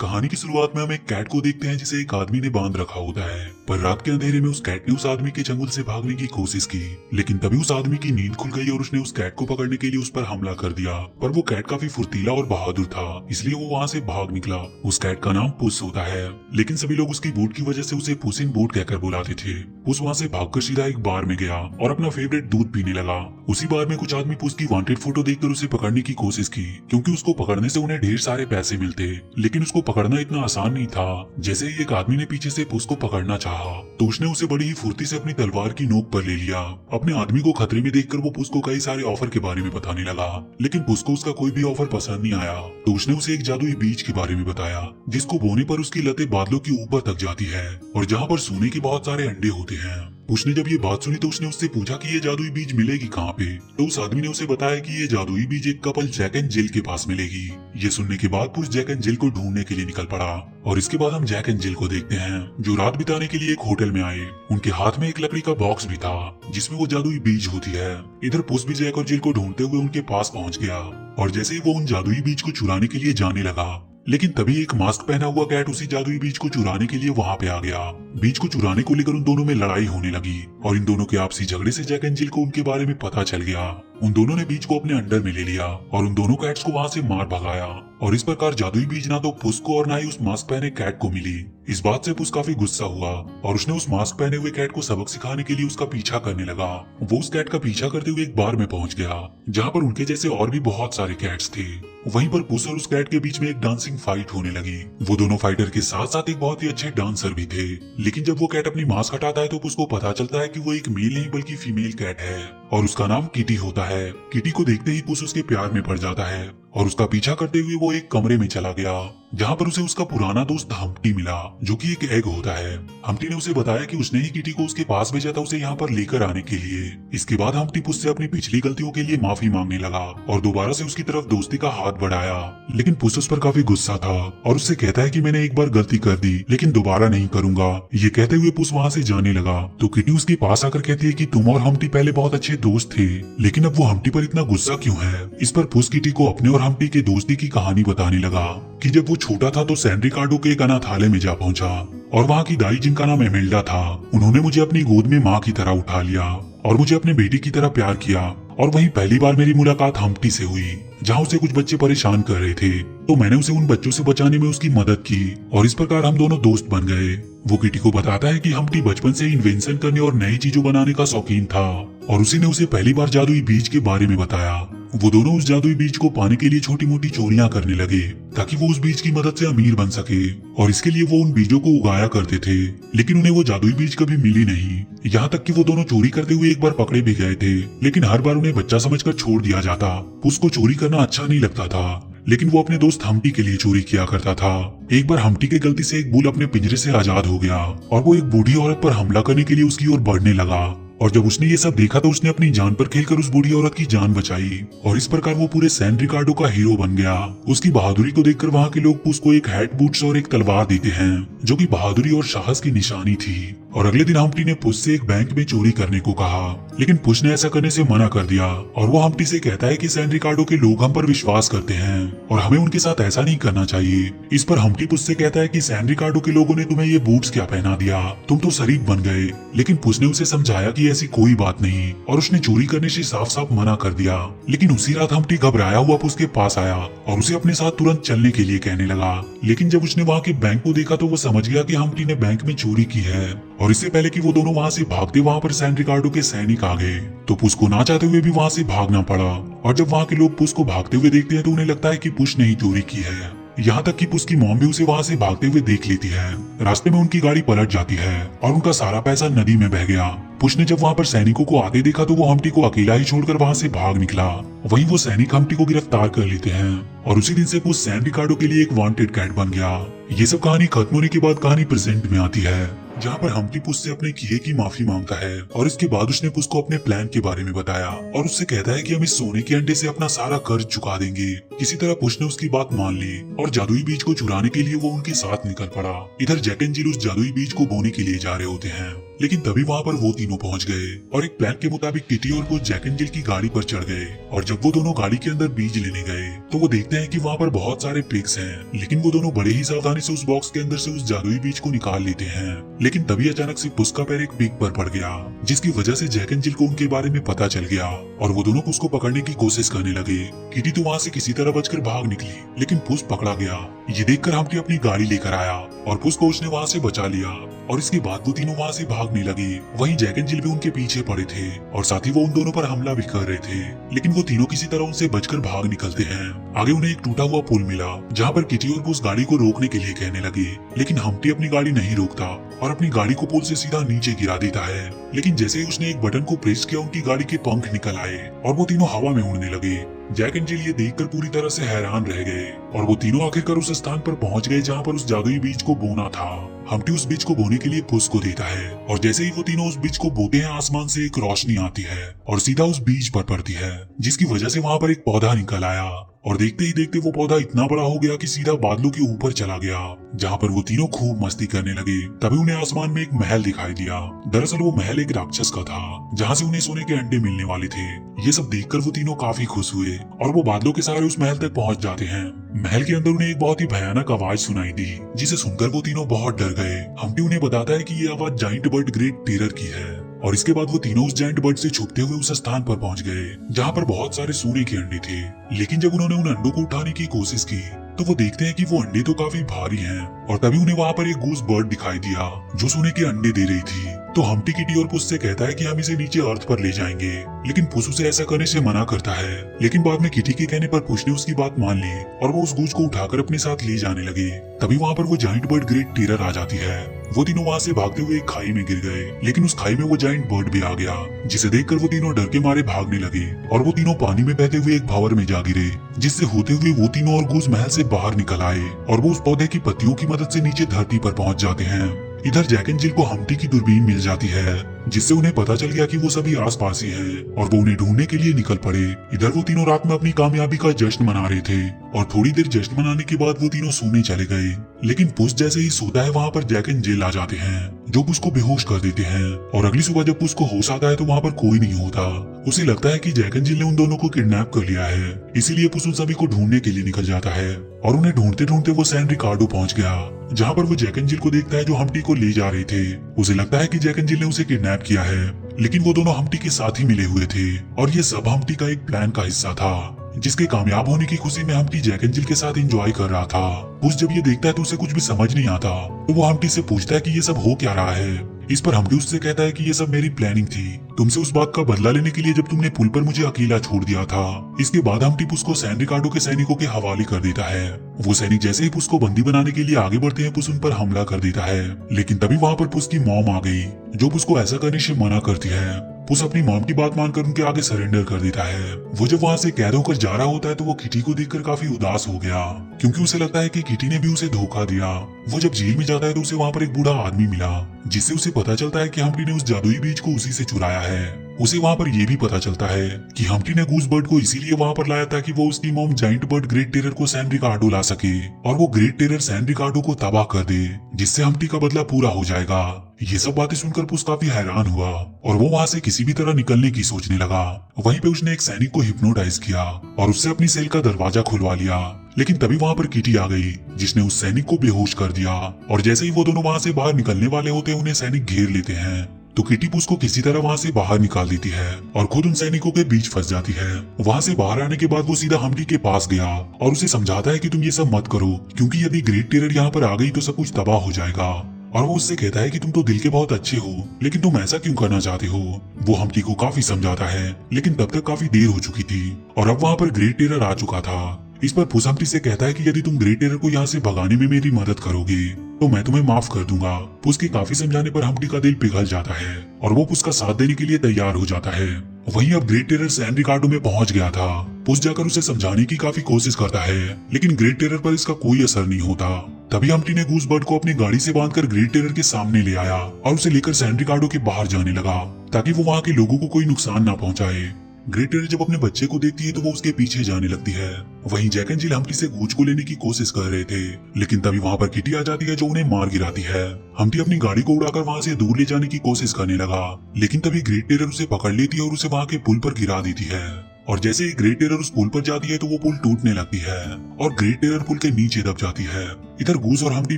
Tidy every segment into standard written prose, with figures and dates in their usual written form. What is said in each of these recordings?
कहानी की शुरुआत में हम एक कैट को देखते हैं जिसे एक आदमी ने बांध रखा होता है। पर रात के अंधेरे में उस कैट ने उस आदमी के चंगुल से भागने की कोशिश की, लेकिन तभी उस आदमी की नींद खुल गई और उसने उस कैट को पकड़ने के लिए उस पर हमला कर दिया। पर वो कैट काफी फुर्तीला और बहादुर था, इसलिए वो वहाँ से भाग निकला। उस कैट का नाम पुस होता है, लेकिन सभी लोग उसकी बूट की वजह से उसे पुस इन बूट कहकर बुलाते थे। पुस वहाँ से भागकर सीधा एक बार में गया और अपना फेवरेट दूध पीने लगा। उसी बार में कुछ आदमी पुस की वांटेड फोटो देखकर उसे पकड़ने की कोशिश की, क्योंकि उसको पकड़ने से उन्हें ढेर सारे पैसे मिलते। लेकिन उसको पकड़ना इतना आसान नहीं था। जैसे ही एक आदमी ने पीछे से पुस को पकड़ना चाहा, तो उसने उसे बड़ी ही फुर्ती से अपनी तलवार की नोक पर ले लिया। अपने आदमी को खतरे में देखकर वो पुस को कई सारे ऑफर के बारे में बताने लगा, लेकिन पुस को उसका कोई भी ऑफर पसंद नहीं आया। तो उसने उसे एक जादुई बीज के बारे में बताया, जिसको बोने पर उसकी लतें बादलों की ऊपर तक जाती है और जहाँ पर सोने के बहुत सारे अंडे होते हैं। उसने जब ये बात सुनी तो उसने उससे पूछा कि ये जादुई बीज मिलेगी कहाँ पे। तो उस आदमी ने उसे बताया कि ये जादुई बीज एक कपल जैक एंड जिल के पास मिलेगी। ये सुनने के बाद पुस जैक एंड जिल को ढूंढने के लिए निकल पड़ा और इसके बाद हम जैक एंड जिल को देखते हैं, जो रात बिताने के लिए एक होटल में आए। उनके हाथ में एक लकड़ी का बॉक्स भी था जिसमें वो जादुई बीज होती है। इधर पुस भी जैक और जिल को ढूंढते हुए उनके पास पहुंच गया और जैसे ही वो उन जादुई बीज को चुराने के लिए जाने लगा, लेकिन तभी एक मास्क पहना हुआ कैट उसी जादुई बीज को चुराने के लिए वहां पे आ गया। बीज को चुराने को लेकर उन दोनों में लड़ाई होने लगी और इन दोनों के आपसी झगड़े से जैक एंड जिल को उनके बारे में पता चल गया। उन दोनों ने बीज को अपने अंडर में ले लिया और उन दोनों कैट्स को वहां से मार भगाया। और इस प्रकार जादुई बीज ना तो पुस को और ना ही उस मास्क पहने कैट को मिली। इस बात से पुस काफी गुस्सा हुआ और उसने उस मास्क पहने हुए कैट को सबक सिखाने के लिए उसका पीछा करने लगा। वो उस कैट का पीछा करते हुए एक बार में पहुंच गया जहाँ पर उनके जैसे और भी बहुत सारे कैट्स थे। वहीं पर पुस और उस कैट के बीच में एक डांसिंग फाइट होने लगी। वो दोनों फाइटर के साथ साथ एक बहुत ही अच्छे डांसर भी थे। लेकिन जब वो कैट अपनी मास्क हटाता है तो पुस को पता चलता है कि वो एक मेल नहीं बल्कि फीमेल कैट है और उसका नाम किटी होता है। किटी को देखते ही पुस उसके प्यार में पड़ जाता है और उसका पीछा करते हुए वो एक कमरे में चला गया जहाँ पर उसे उसका पुराना दोस्त हम्प्टी मिला, जो कि एक एग होता है। हम्प्टी ने उसे बताया कि उसने ही किटी को उसके पास भेजा था उसे यहाँ पर लेकर आने के लिए। इसके बाद हम्प्टी पुस से अपनी पिछली गलतियों के लिए माफी मांगने लगा और दोबारा से उसकी तरफ दोस्ती का हाथ बढ़ाया। लेकिन पुस उस पर काफी गुस्सा था और उससे कहता है कि मैंने एक बार गलती कर दी लेकिन दोबारा नहीं करूंगा। ये कहते हुए पुस वहाँ से जाने लगा तो किटी उसके पास आकर कहती है कि तुम और हम्प्टी पहले बहुत अच्छे दोस्त थे, लेकिन अब वो हम्प्टी पर इतना गुस्सा क्यों है। इस पर पुस किटी को अपने और हम्प्टी के दोस्ती की कहानी बताने लगा कि जब वो छोटा था तो सैन रिकार्डो के एक अनाथालय में जा पहुंचा और वहाँ की दाई, जिनका नाम एमेल्डा था, उन्होंने मुझे अपनी गोद में माँ की तरह उठा लिया और मुझे अपने बेटी की तरह प्यार किया। और वहीं पहली बार मेरी मुलाकात हम्प्टी से हुई जहाँ उसे कुछ बच्चे परेशान कर रहे थे, तो मैंने उसे उन बच्चों से बचाने में उसकी मदद की और इस प्रकार हम दोनों दोस्त बन गए। वो किटी को बताता है कि हम्प्टी बचपन से इन्वेंशन करने और नई चीजों बनाने का शौकीन था और उसी ने उसे पहली बार जादुई बीज के बारे में बताया। वो दोनों उस जादुई बीज को पाने के लिए छोटी मोटी चोरियां करने लगे ताकि वो उस बीज की मदद से अमीर बन सके और इसके लिए वो उन बीजों को उगाया करते थे, लेकिन उन्हें वो जादुई बीज कभी मिली नहीं। यहाँ तक कि वो दोनों चोरी करते हुए एक बार पकड़े भी गए थे, लेकिन हर बार उन्हें बच्चा समझकर छोड़ दिया जाता। उसको चोरी करना अच्छा नहीं लगता था, लेकिन वो अपने दोस्त हम्प्टी के लिए चोरी किया करता था। एक बार हम्प्टी के गलती से एक बुल अपने पिंजरे से आजाद हो गया और वो एक बूढ़ी औरत पर हमला करने के लिए उसकी ओर बढ़ने लगा और जब उसने ये सब देखा तो उसने अपनी जान पर खेलकर उस बूढ़ी औरत की जान बचाई और इस प्रकार वो पूरे सैन रिकार्डो का हीरो बन गया। उसकी बहादुरी को देखकर वहाँ के लोग उसको एक हैट, बूट्स और एक तलवार देते हैं, जो कि बहादुरी और साहस की निशानी थी। और अगले दिन हम्प्टी ने पुस से एक बैंक में चोरी करने को कहा, लेकिन पुस ने ऐसा करने से मना कर दिया और वो हम्प्टी से कहता है कि सैन रिकार्डो के लोग हम पर विश्वास करते हैं और हमें उनके साथ ऐसा नहीं करना चाहिए। इस पर हम्प्टी पुस से कहता है कि सैन रिकार्डो के लोगों ने तुम्हें ये बूट्स क्या पहना दिया, तुम तो शरीफ बन गए। लेकिन पुस ने उसे समझाया कि ऐसी कोई बात नहीं और उसने चोरी करने से साफ साफ मना कर दिया। लेकिन उसी रात हम्प्टी घबराया हुआ पुस के पास आया और उसे अपने साथ तुरंत चलने के लिए कहने लगा। लेकिन जब उसने वहाँ के बैंक को देखा तो वो समझ गया कि हम्प्टी ने बैंक में चोरी की है और इससे पहले कि वो दोनों वहाँ से भागते वहाँ पर सैन रिकार्डो के सैनिक आ गए, तो पुस को ना चाहते हुए भी वहाँ से भागना पड़ा। और जब वहाँ के लोग पुस को भागते हुए देखते हैं तो उन्हें लगता है कि पुस ने ही चोरी की है। यहाँ तक कि पुस की मॉम भी उसे वहाँ से भागते हुए देख लेती है। रास्ते में उनकी गाड़ी पलट जाती है और उनका सारा पैसा नदी में बह गया। पुस ने जब वहाँ पर सैनिकों को आते देखा तो वो हम्प्टी को अकेला ही छोड़कर वहाँ से भाग निकला। वहीं वो सैनिक हम्प्टी को गिरफ्तार कर लेते हैं और उसी दिन से पुस सैन रिकार्डो के लिए एक वांटेड कैट बन गया। ये सब कहानी खत्म होने के बाद कहानी प्रेजेंट में आती है, जहाँ पर हम्प्टी पुस से अपने किए की माफी मांगता है और इसके बाद उसने पुस को अपने प्लान के बारे में बताया और उससे कहता है कि हम इस सोने के अंडे से अपना सारा कर्ज चुका देंगे। किसी तरह पुस ने उसकी बात मान ली और जादुई बीज को चुराने के लिए वो उनके साथ निकल पड़ा। इधर जैक एंड जिल उस जादुई बीज को बोने के लिए जा रहे होते हैं। लेकिन तभी वहाँ पर वो तीनों पहुँच गए और एक प्लान के मुताबिक किटी और पुस जैक एंड जिल की गाड़ी पर चढ़ गए। और जब वो दोनों गाड़ी के अंदर बीज लेने गए तो वो देखते हैं कि वहाँ पर बहुत सारे पिग्स हैं, लेकिन वो दोनों बड़े ही सावधानी से उस बॉक्स के अंदर से उस जादुई बीज को निकाल लेते हैं। लेकिन तभी अचानक से पुस का पैर एक पिग पर पड़ गया, जिसकी वजह से जैक एंड जिल को उनके बारे में पता चल गया और वो दोनों पुस को पकड़ने की कोशिश करने लगे। किटी तो वहाँ से किसी तरह बचकर भाग निकली, लेकिन पुस पकड़ा गया। ये देखकर हम्टी अपनी गाड़ी लेकर आया और पुस को उसने वहाँ से बचा लिया और इसके बाद वो तीनों वहाँ से भागने लगे। वहीं जैक एंड जिल भी उनके पीछे पड़े थे और साथ ही वो उन दोनों पर हमला भी कर रहे थे, लेकिन वो तीनों किसी तरह उनसे बचकर भाग निकलते हैं। आगे उन्हें एक टूटा हुआ पुल मिला जहाँ पर किटी और पुस गाड़ी को रोकने के लिए कहने लगे, लेकिन हम्टी अपनी गाड़ी नहीं रोकता और अपनी गाड़ी को पुल से सीधा नीचे गिरा देता है। लेकिन जैसे ही उसने एक बटन को प्रेस किया उनकी गाड़ी के पंख निकल आए और वो तीनों हवा में उड़ने लगे। जैक एंड जिल ये देखकर पूरी तरह से हैरान रह गए और वो तीनों आखिरकार उस स्थान पर पहुंच गए जहां पर उस जादुई बीज को बोना था। हम्टी उस बीज को बोने के लिए पुस को देता है और जैसे ही वो तीनों उस बीज को बोते हैं आसमान से एक रोशनी आती है और सीधा उस बीज पर पड़ती है, जिसकी वजह से वहां पर एक पौधा निकल आया और देखते ही देखते वो पौधा इतना बड़ा हो गया कि सीधा बादलों के ऊपर चला गया, जहाँ पर वो तीनों खूब मस्ती करने लगे। तभी उन्हें आसमान में एक महल दिखाई दिया। दरअसल वो महल एक राक्षस का था जहाँ से उन्हें सोने के अंडे मिलने वाले थे। ये सब देखकर वो तीनों काफी खुश हुए और वो बादलों के सहारे उस महल तक पहुँच जाते हैं। महल के अंदर उन्हें एक बहुत ही भयानक आवाज सुनाई दी, जिसे सुनकर वो तीनों बहुत डर गए। हम्टी उन्हें बताता है कि ये आवाज जाइंट बर्ड ग्रेट टेरर की है और इसके बाद वो तीनों उस जाइंट बर्ड से छुपते हुए उस स्थान पर पहुंच गए जहां पर बहुत सारे सोने के अंडे थे। लेकिन जब उन्होंने उन अंडों को उठाने की कोशिश की तो वो देखते हैं कि वो अंडे तो काफी भारी हैं और तभी उन्हें वहां पर एक गूस बर्ड दिखाई दिया जो सोने के अंडे दे रही थी। तो हम्टी किटी और पुस से कहता है कि हम इसे नीचे अर्थ पर ले जाएंगे, लेकिन पुस उसे ऐसा करने से मना करता है। लेकिन बाद में किटी के कहने पर पुस ने उसकी बात मान ली और वो उस गूस को उठाकर अपने साथ ले जाने लगे। तभी वहाँ पर वो जाइंट बर्ड ग्रेट टेरर आ जाती है। वो तीनों वहाँ से भागते हुए एक खाई में गिर गए, लेकिन उस खाई में वो जाइंट बर्ड भी आ गया, जिसे देखकर वो तीनों डर के मारे भागने लगे और वो तीनों पानी में बहते हुए एक भंवर में जा गिरे, जिससे होते हुए वो तीनों और गूस महल से बाहर निकल आए और वो उस पौधे की पत्तियों की मदद से नीचे धरती पर पहुंच जाते हैं। इधर जैक एंड जिल को हम्टी की दूरबीन मिल जाती है, जिससे उन्हें पता चल गया कि वो सभी आसपास ही हैं और वो उन्हें ढूंढने के लिए निकल पड़े। इधर वो तीनों रात में अपनी कामयाबी का जश्न मना रहे थे और थोड़ी देर जश्न मनाने के बाद वो तीनों सोने चले गए। लेकिन पुस जैसे ही सोता है वहाँ पर जैक एंड जिल आ जाते हैं जो पुस को बेहोश कर देते हैं और अगली सुबह जब पुस को होश आता है तो वहाँ पर कोई नहीं होता। उसे लगता है कि जैक एंड जिल ने उन दोनों को किडनैप कर लिया है, इसीलिए पुस उन सभी को ढूंढने के लिए निकल जाता है और उन्हें ढूंढते ढूंढते वो सैन रिकार्डो पहुंच गया, जहाँ पर वो जैक एंड जिल को देखता है जो हम्टी को ले जा रहे थे। उसे लगता है कि जैक एंड जिल ने उसे किडनैप किया है, लेकिन वो दोनों हम्टी के साथ ही मिले हुए थे और ये सब हम्टी का एक प्लान का हिस्सा था, जिसके कामयाब होने की खुशी में हम्टी जैक एंड जिल के साथ एंजॉय कर रहा था। पुस जब ये देखता है तो उसे कुछ भी समझ नहीं आता, तो वो हम्टी से पूछता है कि ये सब हो क्या रहा है। इस पर हम्टी उससे कहता है कि ये सब मेरी प्लानिंग थी, तुमसे उस बात का बदला लेने के लिए जब तुमने पुल पर मुझे अकेला छोड़ दिया था। इसके बाद हम्टी पुस को सैन रिकार्डो के सैनिकों के हवाले कर देता है। वो सैनिक जैसे ही पुस को बंदी बनाने के लिए आगे बढ़ते हैं पुस उन पर हमला कर देता है, लेकिन तभी वहाँ पर पुस की मॉम आ गई जो पुस को ऐसा करने से मना करती है। पुस अपनी मॉम की बात मानकर उनके आगे सरेंडर कर देता है। वो जब वहाँ से कैद होकर जा रहा होता है तो वो किटी को देखकर काफी उदास हो गया, क्योंकि उसे लगता है कि किटी ने भी उसे धोखा दिया। वो जब जेल में जाता है तो उसे वहाँ पर एक बूढ़ा आदमी मिला, जिससे उसे पता चलता है कि हम्टी ने उस जादुई बीज को उसी से चुराया है। उसे वहाँ पर यह भी पता चलता है कि हम्टी ने गूस बर्ड को इसीलिए वहाँ पर लाया था कि वो उसकी mom giant bird great terror को सैन रिकार्डो ला सके और वो ग्रेट टेरर सैन रिकार्डो को तबाह कर दे, जिससे हम्टी का बदला पूरा हो जाएगा। ये सब बातें सुनकर पुस काफी हैरान हुआ और वो वहाँ से किसी भी तरह निकलने की सोचने लगा। वहीं पे उसने एक सैनिक को हिप्नोटाइज किया और उससे अपनी सेल का दरवाजा खुलवा लिया, लेकिन तभी वहाँ पर किटी आ गई जिसने उस सैनिक को बेहोश कर दिया और जैसे ही वो दोनों वहाँ से बाहर निकलने वाले होते हैं उन्हें सैनिक घेर लेते हैं। तो किटी पुस को किसी तरह वहाँ से बाहर निकाल देती है और खुद उन सैनिकों के बीच फंस जाती है। वहाँ से बाहर आने के बाद वो सीधा हम्टी के पास गया और उसे समझाता है कि तुम ये सब मत करो, क्योंकि यदि ग्रेट टेरर यहाँ पर आ गई तो सब कुछ तबाह हो जाएगा। और वो उससे कहता है कि तुम तो दिल के बहुत अच्छे हो, लेकिन तुम ऐसा क्यों करना चाहते हो। वो हम्टी को काफी समझाता है, लेकिन तब तक काफी देर हो चुकी थी और अब वहाँ पर ग्रेट टेरर आ चुका था। इस पर पुस हम्टी से कहता है कि यदि तुम ग्रेट टेरर को यहाँ से भगाने में मेरी मदद करोगे तो मैं तुम्हें माफ कर दूंगा। पुस के काफी समझाने पर हम्टी का दिल पिघल जाता है और वो पुस का साथ देने के लिए तैयार हो जाता है। वहीं अब ग्रेट टेरर सैन रिकार्डो में पहुंच गया था। पुस जाकर उसे समझाने की काफी कोशिश करता है, लेकिन ग्रेट टेरर पर इसका कोई असर नहीं होता। तभी हम्टी ने गूस बर्ड को अपनी गाड़ी से बांधकर ग्रेट टेरर के सामने ले आया और उसे लेकर सैन रिकार्डो के बाहर जाने लगा ताकि वो वहाँ के लोगों को कोई नुकसान ना पहुंचाए। ग्रेट टेरर जब अपने बच्चे को देखती है तो वो उसके पीछे जाने लगती है। वहीं जैक एंड जिल हम्प्टी से गूंज को लेने की कोशिश कर रहे थे, लेकिन तभी वहाँ पर किटी आ जाती है जो उन्हें मार गिराती है। हम्प्टी अपनी गाड़ी को उड़ाकर वहाँ से दूर ले जाने की कोशिश करने लगा, लेकिन तभी ग्रेट टेरर उसे पकड़ लेती है और उसे वहाँ के पुल पर गिरा देती है। और जैसे ही ग्रेट टेरर उस पुल पर जाती है तो वो पुल टूटने लगती है और ग्रेट टेरर पुल के नीचे दब जाती है। इधर गूज और हम्प्टी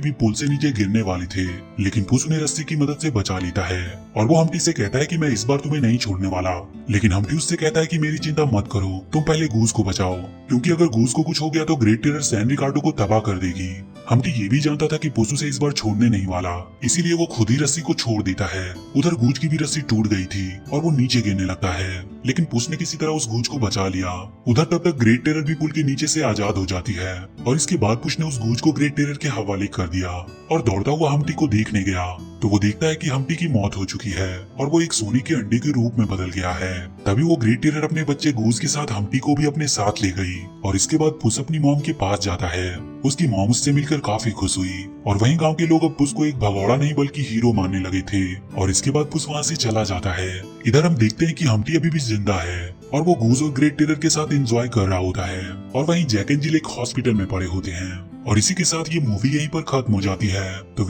भी पुल से नीचे गिरने वाले थे, लेकिन पुस उन्हें रस्सी की मदद से बचा लेता है और वो हम्प्टी से कहता है कि मैं इस बार तुम्हें नहीं छोड़ने वाला। लेकिन हम्प्टी उससे कहता है कि मेरी चिंता मत करो, तुम पहले गूज को बचाओ, क्योंकि अगर गूज को कुछ हो गया तो ग्रेट टेरर सैन रिकार्डो को तबाह कर देगी। हम्प्टी ये भी जानता था कि पुस उसे इस बार छोड़ने नहीं वाला, इसीलिए वो खुद ही रस्सी को छोड़ देता है। उधर गूज की भी रस्सी टूट गई थी और वो नीचे गिरने लगता है, लेकिन पुस ने किसी तरह उस गूज को बचा लिया। उधर तब तक ग्रेट टेरर भी पुल के नीचे से आजाद हो जाती है और इसके बाद पुस ने उस गूज को ग्रेट टेरर के हवाले कर दिया और दौड़ता हुआ हम्प्टी को देखने गया तो वो देखता है कि हम्प्टी की मौत हो चुकी है और वो एक सोने के अंडे के रूप में बदल गया है। तभी वो ग्रेट टेरर अपने बच्चे गूज के साथ हम्प्टी को भी अपने साथ ले गई और इसके बाद पुस अपनी मॉम के पास जाता है। उसकी मॉम उससे मिलकर काफी खुश हुई और वहीं गांव के लोग अब पुस को एक भगौड़ा नहीं बल्कि हीरो मानने लगे थे और इसके बाद पुस वहाँ से चला जाता है। इधर हम देखते हैं कि हम्प्टी अभी भी जिंदा है और वो गूज और ग्रेट टेरर के साथ एंजॉय कर रहा होता है और वहीं जैक एंड जिल एक हॉस्पिटल में पड़े होते हैं और इसी के साथ ये मूवी यहीं पर खत्म हो जाती है। तो